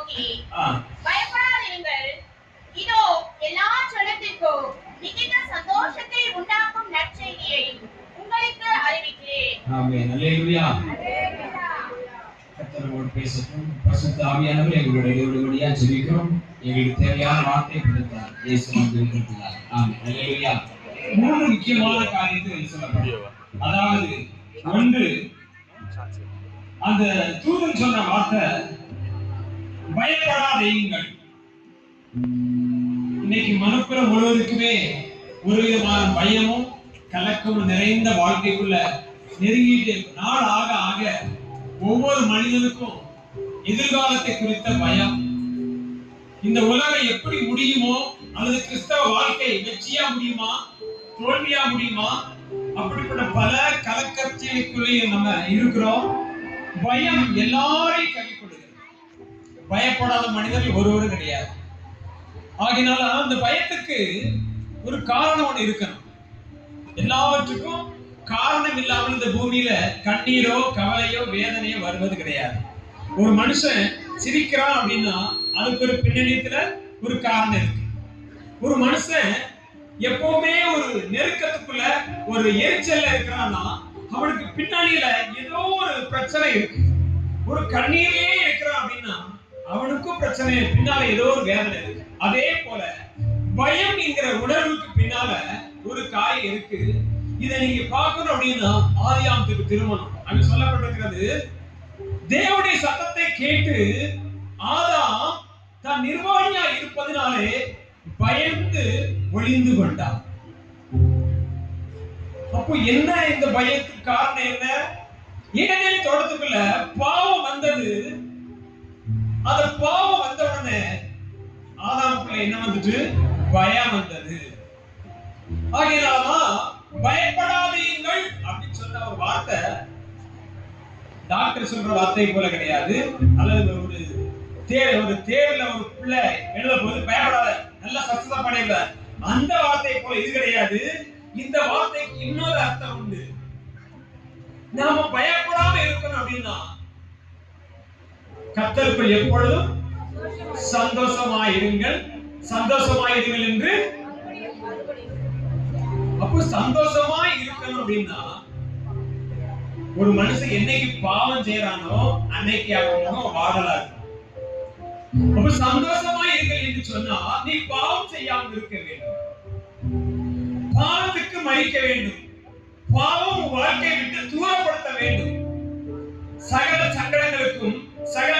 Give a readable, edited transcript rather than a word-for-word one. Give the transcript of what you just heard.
நோக்கி பயப்படாதீர்கள், இதோ எல்லா ஜனத்திற்கும் மிகுந்த சந்தோஷத்தை உண்டாக்கும் நற்செய்தியை உங்களுக்கு அறிவிக்கிறேன். ஆமென். அல்லேலூயா. கர்த்தரோடு பேசட்டும். பரிசுத்த ஆவியானவர் எங்களுடைய ஒருவடியா ஜெபிக்கிறோம். எங்களுக்கு தேவையான வார்த்தை கொடுத்தார். இயேசு நாமத்தில். ஆமென். அல்லேலூயா. மூன்று முக்கியமான காரியங்கள் சொல்லப்படுகிறது. அதாவது ஒன்று, அந்த தூதன் சொன்ன வார்த்தை பயப்படாதீங்கள். இன்னைக்கு மனுக்குலம் முழுவதுக்குமே ஒரு விதமான பயமும் கலக்கமும் நிறைந்த வாழ்க்கைக்குள்ள நெருங்கிட்டு இருக்கு. நாள் ஆக ஆக ஒவ்வொரு மனிதனுக்கும் எதிர்காலத்தை குறித்த பயம், இந்த உலகம் எப்படி முடியுமோ, அல்லது கிறிஸ்தவ வாழ்க்கை வெற்றியா முடியுமா, தோல்வியா முடியுமா, அப்படிப்பட்ட பல கலக்கத்திற்குள்ளே நம்ம இருக்கிறோம். பயம் எல்லாரையும் கைக்கொள்ளுகிறது. பயப்படாத மனிதர்கள் ஒருவரும் கிடையாது. ஆகினால அந்த பயத்துக்கு ஒரு காரணம் ஒண்ணு இருக்கணும். எல்லாவற்றுக்கும் காரணம் இல்லாமல் இந்த பூமியில கண்ணீரோ கவலையோ வேதனையோ வருவது கிடையாது. ஒரு மனுஷன் சிரிக்கிறான் அப்படின்னா அதுக்கு ஒரு பின்னணியத்துல ஒரு காரணம் இருக்கு. ஒரு மனுஷன் எப்பவுமே ஒரு நெருக்கத்துக்குள்ள ஒரு எரிச்சல்ல இருக்கிறான்னா அவனுக்கு பின்னணியில ஏதோ ஒரு பிரச்சனை இருக்கு. ஒரு கண்ணீரே இருக்கிறான் அப்படின்னா அவனுக்கும் பிரச்சனை, பின்னால ஏதோ ஒரு வேதனை இருக்கு. அதே போல பயம் என்கிற உணர்வுக்கு பின்னால ஒரு காரியம் இருக்கு. இதை நீங்க பார்க்கணும் அப்படின்னா ஆதியாகமத்துக்கு திருமணம் அங்க சொல்லப்பட்டிருக்கிறது. தேவனுடைய சத்தத்தை கேட்டு ஆதாம் தான் நிர்வாணியா இருப்பதனாலே பயந்து ஒளிந்து கொண்டான். அப்போ என்ன இந்த பயத்துக்கு காரணம் என்ன? ஏனெனில் தோட்டத்துக்குள்ள பாவம் வந்தது. அந்த பாவம் வந்த உடனே ஆதாமுக்குள்ள என்ன வந்துட்டு? பயம் வந்தது. ஆகையாலதான் பயப்படாதீங்கள் அப்படின்னு சொன்ன ஒரு வார்த்தை டாக்டர் சொல்ற வார்த்தை போல கிடையாது. அல்லது ஒரு தேர்ல ஒரு பிள்ளை எழுத போது பயப்படாத, நல்லா சக்சஸா பண்ணிடல, அந்த வார்த்தை போல இது கிடையாது. இந்த வார்த்தைக்கு இன்னொரு அர்த்தம் உண்டு. நாம பயப்படாம இருக்கணும் அப்படின்னா கர்த்தருக்குள் எப்பொழுதும் சந்தோஷமாயிருங்கள், சந்தோஷமாயிருங்கள் என்று. அப்போ சந்தோஷமா இருக்கணும் அப்படின்னா ஒரு மனுஷன் என்னைக்கு பாவம் செய்யறானோ அன்னைக்கு அவன் முகம் வாடலா இருக்கும். அப்ப சந்தோஷமா இருக்க என்று சொன்னா நீ பாவம் செய்யாமல் இருக்க வேண்டும், பாவத்துக்கு மறிக்க வேண்டும், பாவம் வாழ்க்கையை விட்டு தூரப்படுத்த வேண்டும். சகல சங்கடங்களுக்கும் சகல